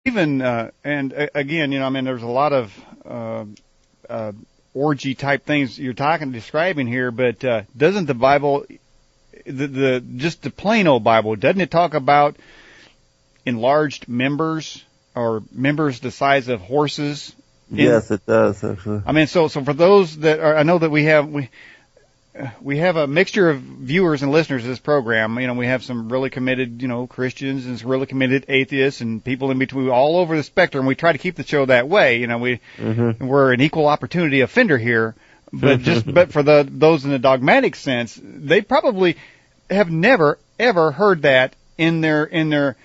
even again, I mean, there's a lot of orgy type things you're describing here, but doesn't the Bible, just the plain old Bible, doesn't it talk about enlarged members or members the size of horses? Yes, it does, actually. I mean, so for those that are, I know that we have a mixture of viewers and listeners of this program. We have some really committed, Christians and some really committed atheists and people in between all over the spectrum. We try to keep the show that way. We're an equal opportunity offender here, but but for those in the dogmatic sense, they probably have never ever heard that in their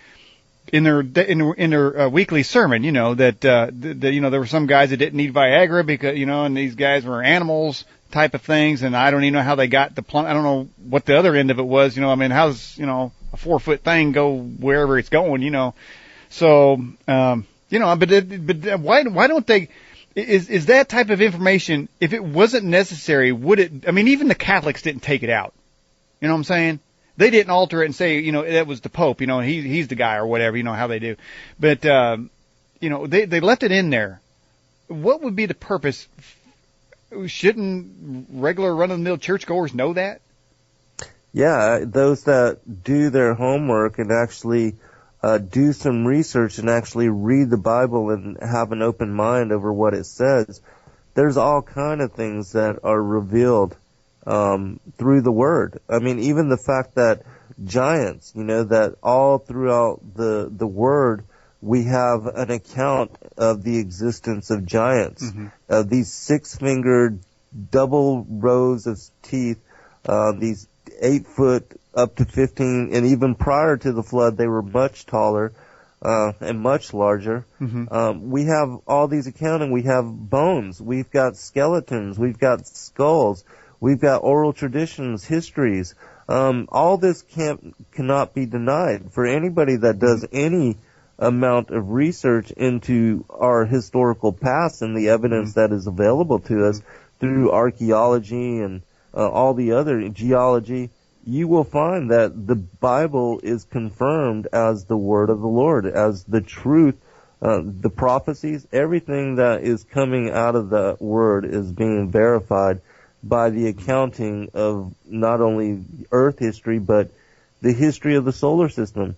weekly sermon, that there were some guys that didn't need Viagra because, and these guys were animals type of things, and I don't even know how they got I don't know what the other end of it was, I mean, how's, a 4-foot thing go wherever it's going, so, but why don't they, is that type of information, if it wasn't necessary, even the Catholics didn't take it out, you know what I'm saying? They didn't alter it and say, that was the Pope, he's the guy or whatever, how they do. But, they left it in there. What would be the purpose? Shouldn't regular run-of-the-mill churchgoers know that? Yeah, those that do their homework and actually do some research and actually read the Bible and have an open mind over what it says, there's all kind of things that are revealed through the Word. I mean, even the fact that giants, that all throughout the Word we have an account of the existence of giants. Mm-hmm. These 6-fingered double rows of teeth, these 8-foot up to 15, and even prior to the flood they were much taller and much larger. Mm-hmm. We have all these accounting. We have bones. We've got skeletons. We've got skulls. We've got oral traditions, histories. All this cannot be denied. For anybody that does any amount of research into our historical past and the evidence that is available to us through archaeology and all the other geology, you will find that the Bible is confirmed as the word of the Lord, as the truth, the prophecies, everything that is coming out of the word is being verified by the accounting of not only Earth history, but the history of the solar system.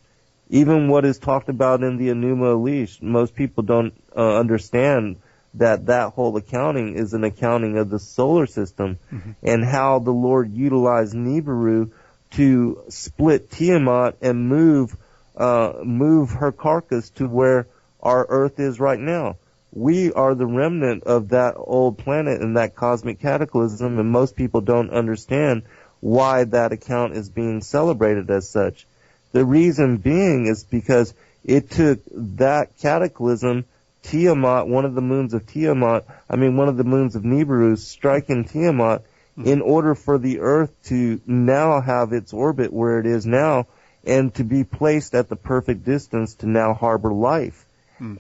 Even what is talked about in the Enuma Elish, most people don't understand that whole accounting is an accounting of the solar system, mm-hmm. and how the Lord utilized Nibiru to split Tiamat and move her carcass to where our Earth is right now. We are the remnant of that old planet and that cosmic cataclysm, and most people don't understand why that account is being celebrated as such. The reason being is because it took that cataclysm, Tiamat, one of the moons of Nibiru, striking Tiamat, in order for the Earth to now have its orbit where it is now, and to be placed at the perfect distance to now harbor life,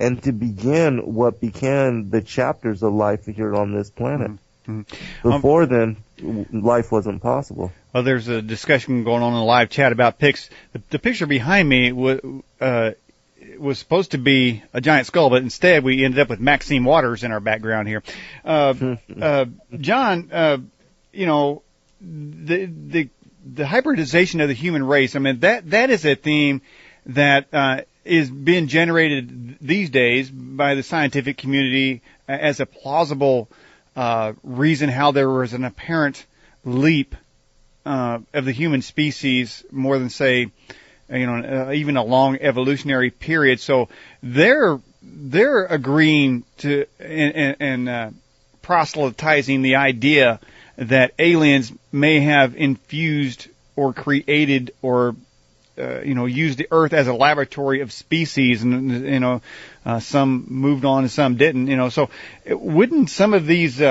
and to begin what became the chapters of life here on this planet. Before then, life wasn't possible. Well, there's a discussion going on in the live chat about pics. The picture behind me was supposed to be a giant skull, but instead we ended up with Maxine Waters in our background here. John, the hybridization of the human race, I mean, that is a theme that is being generated these days by the scientific community as a plausible reason how there was an apparent leap of the human species more than, say, even a long evolutionary period. So they're agreeing to and proselytizing the idea that aliens may have infused or created or used the Earth as a laboratory of species, and some moved on and some didn't. So wouldn't some of these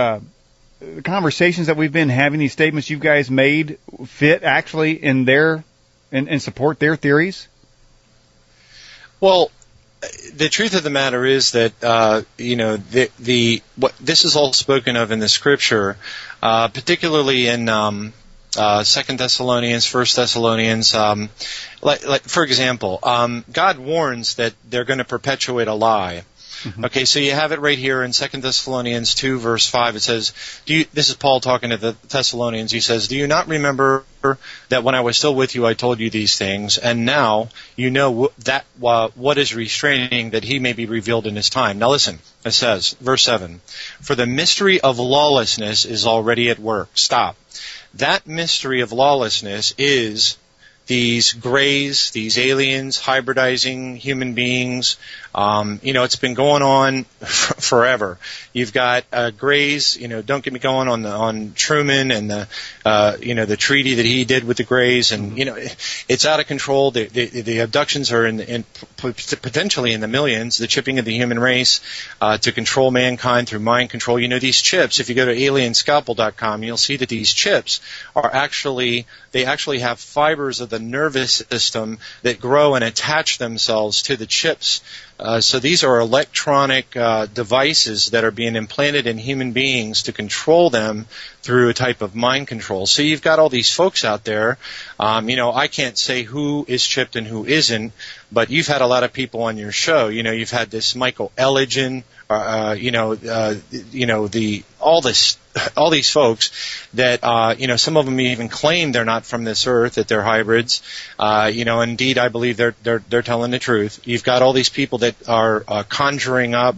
conversations that we've been having, these statements you guys made, fit actually in and support their theories? Well, the truth of the matter is that what this is all spoken of in the Scripture, particularly in Second Thessalonians, First Thessalonians. Like for example, God warns that they're going to perpetuate a lie. Mm-hmm. Okay, so you have it right here in 2 Thessalonians 2, verse 5. It says, this is Paul talking to the Thessalonians. He says, "Do you not remember that when I was still with you I told you these things? And now you know that what is restraining, that he may be revealed in his time." Now listen, it says, verse 7, "For the mystery of lawlessness is already at work." Stop. That mystery of lawlessness is these grays, these aliens, hybridizing human beings. It's been going on forever. You've got grays. Don't get me going on Truman and the treaty that he did with the grays, and it's out of control. The abductions are potentially in the millions. The chipping of the human race to control mankind through mind control. These chips. If you go to alienscalpel.com, you'll see that these chips they actually have fibers of the nervous system that grow and attach themselves to the chips. So these are electronic devices that are being implanted in human beings to control them through a type of mind control. So you've got all these folks out there. I can't say who is chipped and who isn't, but you've had a lot of people on your show. You've had this Michael Elligan, all these folks that some of them even claim they're not from this earth, that they're hybrids. Indeed, I believe they're telling the truth. You've got all these people that are conjuring up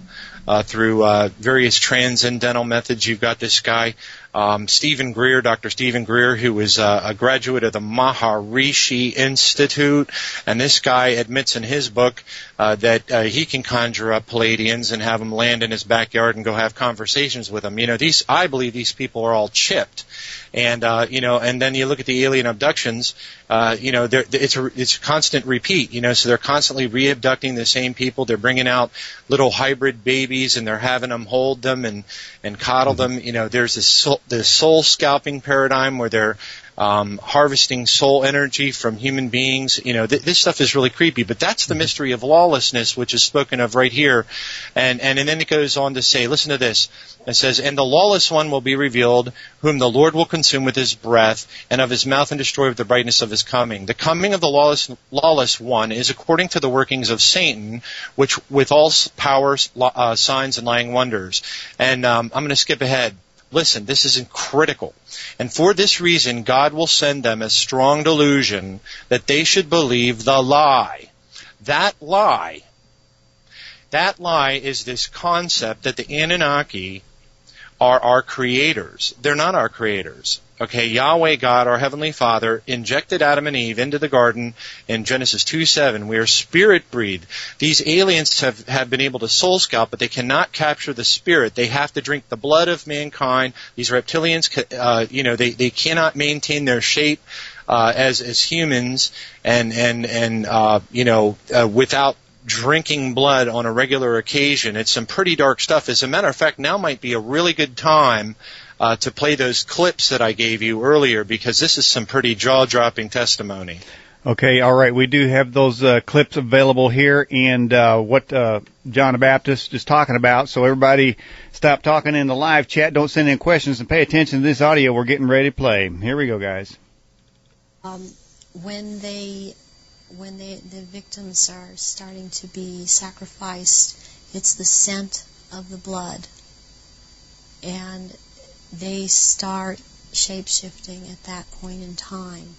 through various transcendental methods. You've got this guy, Dr. Stephen Greer, who was a graduate of the Maharishi Institute, and this guy admits in his book that he can conjure up Palladians and have them land in his backyard and go have conversations with them. I believe these people are all chipped. And and then you look at the alien abductions. It's a constant repeat. So they're constantly re-abducting the same people. They're bringing out little hybrid babies, and they're having them hold them and coddle them. There's this soul-scalping paradigm where they're harvesting soul energy from human beings. This stuff is really creepy, but that's the mystery of lawlessness, which is spoken of right here. And then it goes on to say, listen to this. It says, "And the lawless one will be revealed, whom the Lord will consume with his breath, and of his mouth and destroy with the brightness of his coming." The coming of the lawless one is according to the workings of Satan, which with all powers, signs, and lying wonders. And I'm going to skip ahead. Listen, this is critical. "And for this reason, God will send them a strong delusion that they should believe the lie." That lie is this concept that the Anunnaki are our creators. They're not our creators. Okay, Yahweh God, our Heavenly Father, injected Adam and Eve into the garden in Genesis 2:7. We are spirit-breathed. These aliens have been able to soul-scalp, but they cannot capture the spirit. They have to drink the blood of mankind. These reptilians, they cannot maintain their shape as humans without drinking blood on a regular occasion. It's some pretty dark stuff. As a matter of fact, now might be a really good time to play those clips that I gave you earlier, because this is some pretty jaw-dropping testimony. Okay, all right. We do have those clips available here, and what John the Baptist is talking about. So everybody stop talking in the live chat. Don't send in questions, and pay attention to this audio we're getting ready to play. Here we go, guys. When the victims are starting to be sacrificed, it's the scent of the blood, and they start shape-shifting at that point in time,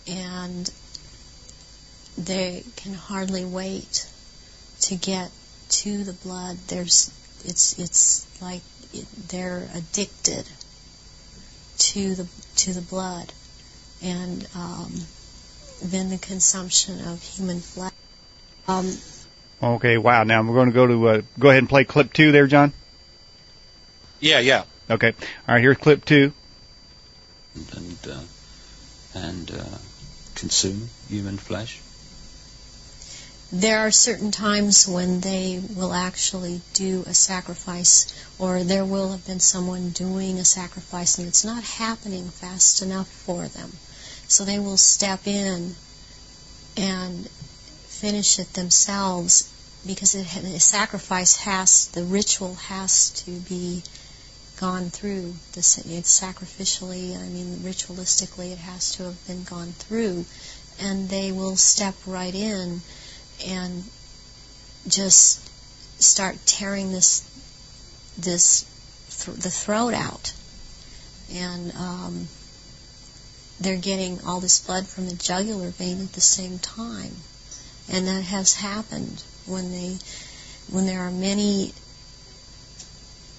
and they can hardly wait to get to the blood. It's like they're addicted to the blood, and then the consumption of human flesh. Okay, wow. Now we're going to go ahead and play clip 2 there, John. Yeah. Okay. All right, here's clip 2. And consume human flesh. There are certain times when they will actually do a sacrifice, or there will have been someone doing a sacrifice, and it's not happening fast enough for them. So they will step in and finish it themselves, because the ritual has to be gone through this sacrificially. I mean, ritualistically, it has to have been gone through, and they will step right in and just start tearing the throat out, and they're getting all this blood from the jugular vein at the same time, and that has happened when there are many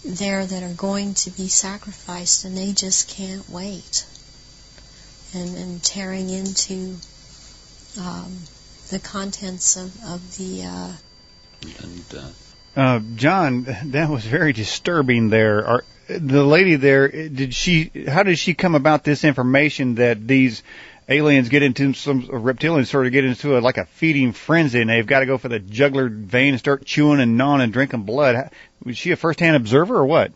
there that are going to be sacrificed, and they just can't wait, and tearing into the contents of the. John, that was very disturbing. There, the lady there, how did she come about this information that these aliens get into, some reptilians sort of get into like a feeding frenzy, and they've got to go for the jugular vein and start chewing and gnawing and drinking blood? Was she a first-hand observer or what?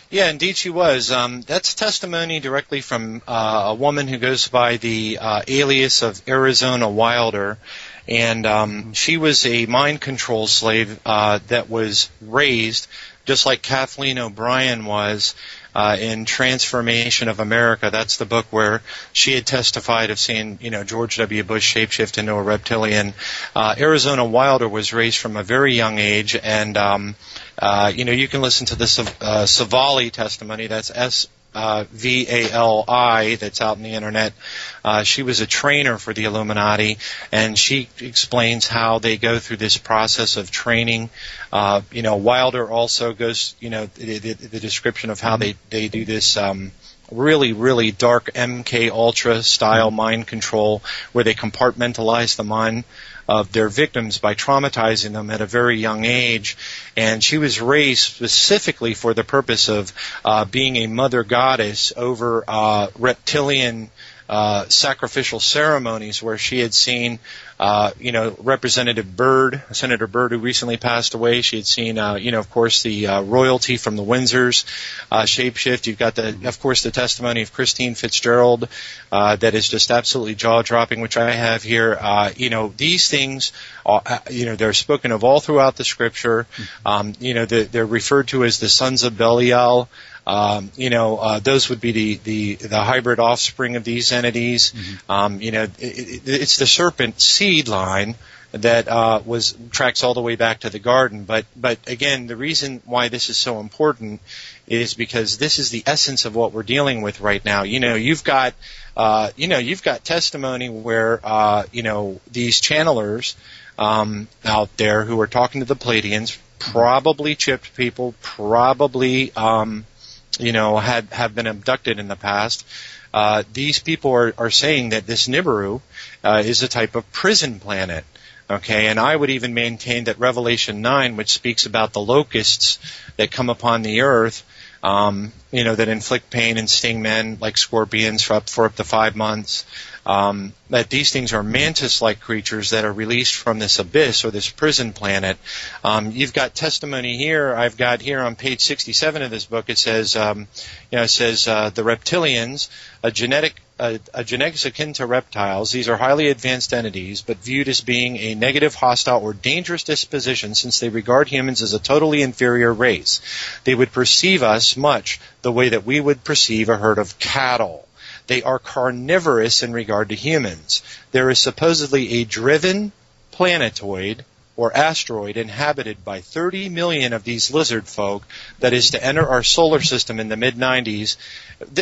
Yeah, indeed she was. That's testimony directly from a woman who goes by the alias of Arizona Wilder. And she was a mind control slave that was raised, just like Kathleen O'Brien was in Transformation of America. That's the book where she had testified of seeing, George W. Bush shapeshift into a reptilian. Arizona Wilder was raised from a very young age, and you can listen to the Savali testimony. That's Vali, that's out on the internet. She was a trainer for the Illuminati, and she explains how they go through this process of training. Wilder also goes, the description of how they do this really, really dark MK Ultra style mind control, where they compartmentalize the mind of their victims by traumatizing them at a very young age. And she was raised specifically for the purpose of being a mother goddess over reptilian sacrificial ceremonies, where she had seen, Representative Byrd, Senator Byrd, who recently passed away. She had seen, of course, the royalty from the Windsors shapeshift. You've got, of course, the testimony of Christine Fitzgerald that is just absolutely jaw-dropping, which I have here. These things, they're spoken of all throughout the Scripture. They're referred to as the sons of Belial. Those would be the hybrid offspring of these entities. It's the serpent seed line that tracks all the way back to the garden. But again, the reason why this is so important is because this is the essence of what we're dealing with right now. You've got testimony where these channelers out there who are talking to the Pleiadians, probably chipped people, probably have been abducted in the past. These people are saying that this Nibiru is a type of prison planet. Okay, and I would even maintain that Revelation 9, which speaks about the locusts that come upon the earth, that inflict pain and sting men like scorpions for up to 5 months, that these things are mantis-like creatures that are released from this abyss or this prison planet. You've got testimony here. I've got here on page 67 of this book. It says, the reptilians, a genetics akin to reptiles. These are highly advanced entities, but viewed as being a negative, hostile, or dangerous disposition, since they regard humans as a totally inferior race. They would perceive us much the way that we would perceive a herd of cattle. They are carnivorous in regard to humans. There is supposedly a driven planetoid or asteroid inhabited by 30 million of these lizard folk that is to enter our solar system in the mid-90s.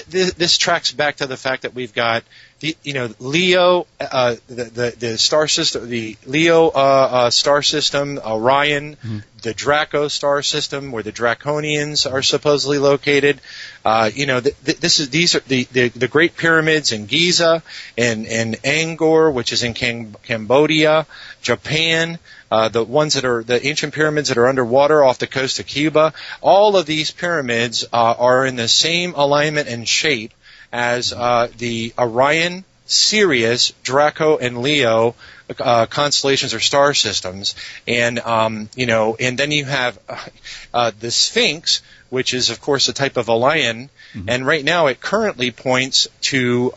This tracks back to the fact that we've got Leo, the star system, the Leo star system, Orion, the Draco star system, where the Draconians are supposedly located. These are the Great Pyramids in Giza and Angkor, which is in Cambodia, Japan. The ones that are the ancient pyramids that are underwater off the coast of Cuba. All of these pyramids are in the same alignment and shape as the Orion Sirius, Draco, and Leo constellations or star systems, and and then you have the Sphinx, which is of course a type of a lion, and right now it currently points to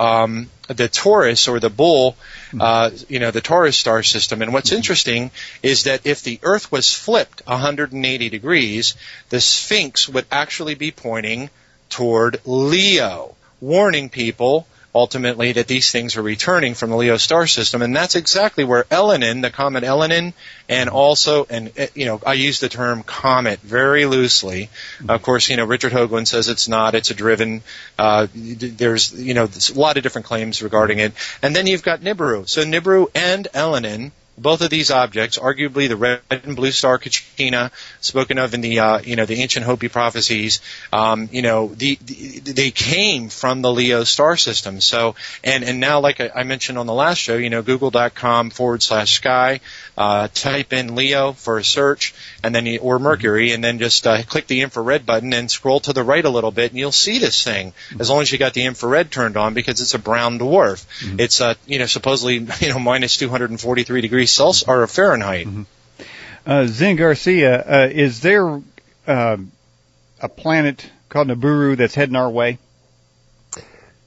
the Taurus or the bull, the Taurus star system. And what's interesting is that if the Earth was flipped 180 degrees, the Sphinx would actually be pointing toward Leo, warning people ultimately that these things are returning from the Leo star system. And that's exactly where Elenin, the comet Elenin, and also, I use the term comet very loosely. Of course, Richard Hoagland says it's not, it's a driven, there's a lot of different claims regarding it. And then you've got Nibiru. So Nibiru and Elenin, both of these objects, arguably the red and blue star Kachina, spoken of in the the ancient Hopi prophecies, they came from the Leo star system. So and now, like I mentioned on the last show, Google.com/sky, type in Leo for a search, and then or Mercury, and then just click the infrared button and scroll to the right a little bit, and you'll see this thing. As long as you got the infrared turned on, because it's a brown dwarf. It's supposedly minus 243 degrees Celsius or Fahrenheit. Zen Garcia, is there a planet called Nibiru that's heading our way?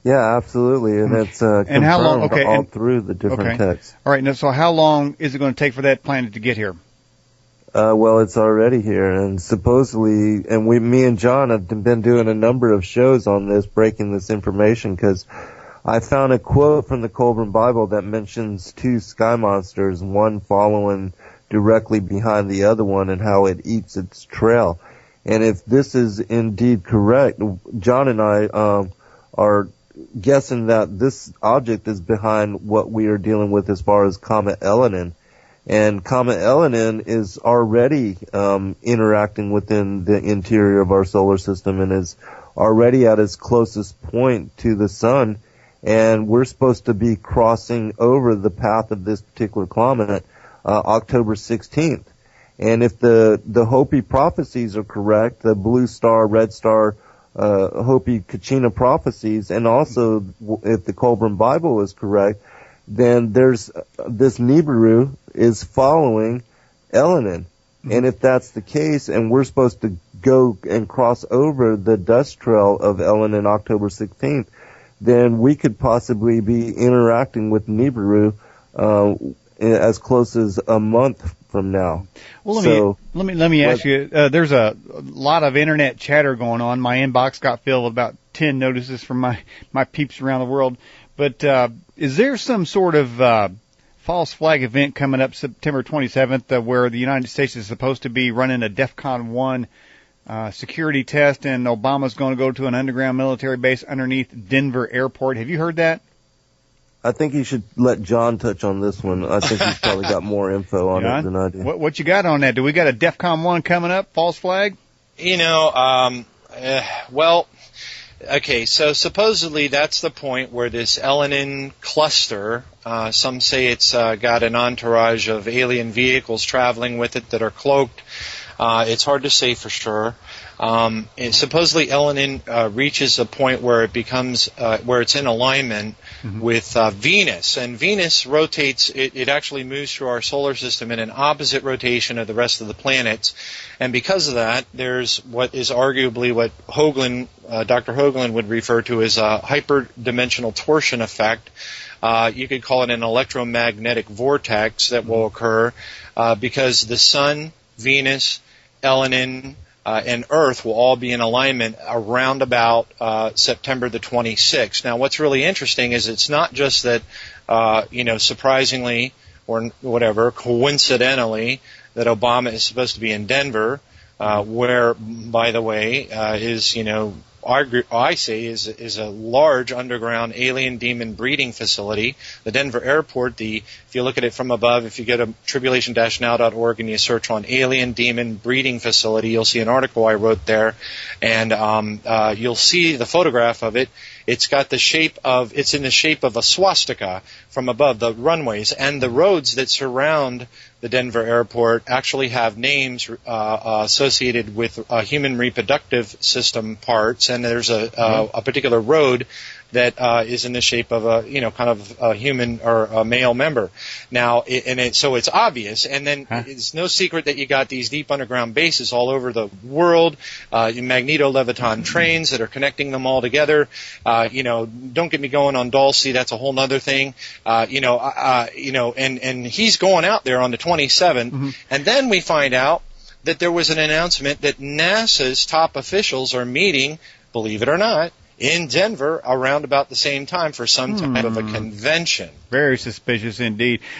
Yeah, absolutely, and it's confirmed how long? Okay, all through the different texts. All right, now, so how long is it going to take for that planet to get here? Well, it's already here, and supposedly, and me and John have been doing a number of shows on this, breaking this information, because I found a quote from the Colburn Bible that mentions two sky monsters, one following directly behind the other one, and how it eats its trail. And if this is indeed correct, John and I are guessing that this object is behind what we are dealing with as far as Comet Elenin. And Comet Elenin is already interacting within the interior of our solar system and is already at its closest point to the sun. And we're supposed to be crossing over the path of this particular comet October 16th. And if the Hopi prophecies are correct, the blue star, red star, Hopi Kachina prophecies, and also if the Colburn Bible is correct, then there's this Nibiru is following Elenin. And if that's the case, and we're supposed to go and cross over the dust trail of Elenin October 16th, then we could possibly be interacting with Nibiru as close as a month from now. Well, let me ask you. There's a lot of internet chatter going on. My inbox got filled with about 10 notices from my peeps around the world. But is there some sort of false flag event coming up September 27th where the United States is supposed to be running a DEFCON 1 security test, and Obama's going to go to an underground military base underneath Denver Airport? Have you heard that? I think you should let John touch on this one. I think he's probably got more info on John, it than I do. What you got on that? Do we got a DEFCON 1 coming up, false flag? Well, okay, so supposedly that's the point where this Elenin cluster, some say it's got an entourage of alien vehicles traveling with it that are cloaked. It's hard to say for sure. And supposedly Elenin reaches a point where it becomes where it's in alignment with Venus, and Venus rotates. It actually moves through our solar system in an opposite rotation of the rest of the planets, and because of that, there's what is arguably what Dr. Hoagland would refer to as a hyperdimensional torsion effect. You could call it an electromagnetic vortex that will occur because the Sun, Venus, Elenin, and Earth will all be in alignment around about September the 26th. Now, what's really interesting is it's not just that, surprisingly or whatever, coincidentally, that Obama is supposed to be in Denver, where, by the way, is, I say is a large underground alien demon breeding facility. The Denver airport, if you look at it from above, if you go to Tribulation-Now.org and you search on alien demon breeding facility, you'll see an article I wrote there, and you'll see the photograph of it. It's in the shape of a swastika from above, the runways, and the roads that surround the Denver airport actually have names associated with human reproductive system parts, and there's a particular road that is in the shape of a, kind of a human or a male member. Now, so it's obvious, and then it's no secret that you got these deep underground bases all over the world, magneto-leviton trains that are connecting them all together. Don't get me going on Dulce, that's a whole other thing. And he's going out there on the 27th, and then we find out that there was an announcement that NASA's top officials are meeting, believe it or not, in Denver around about the same time for some type of a convention. Very suspicious indeed.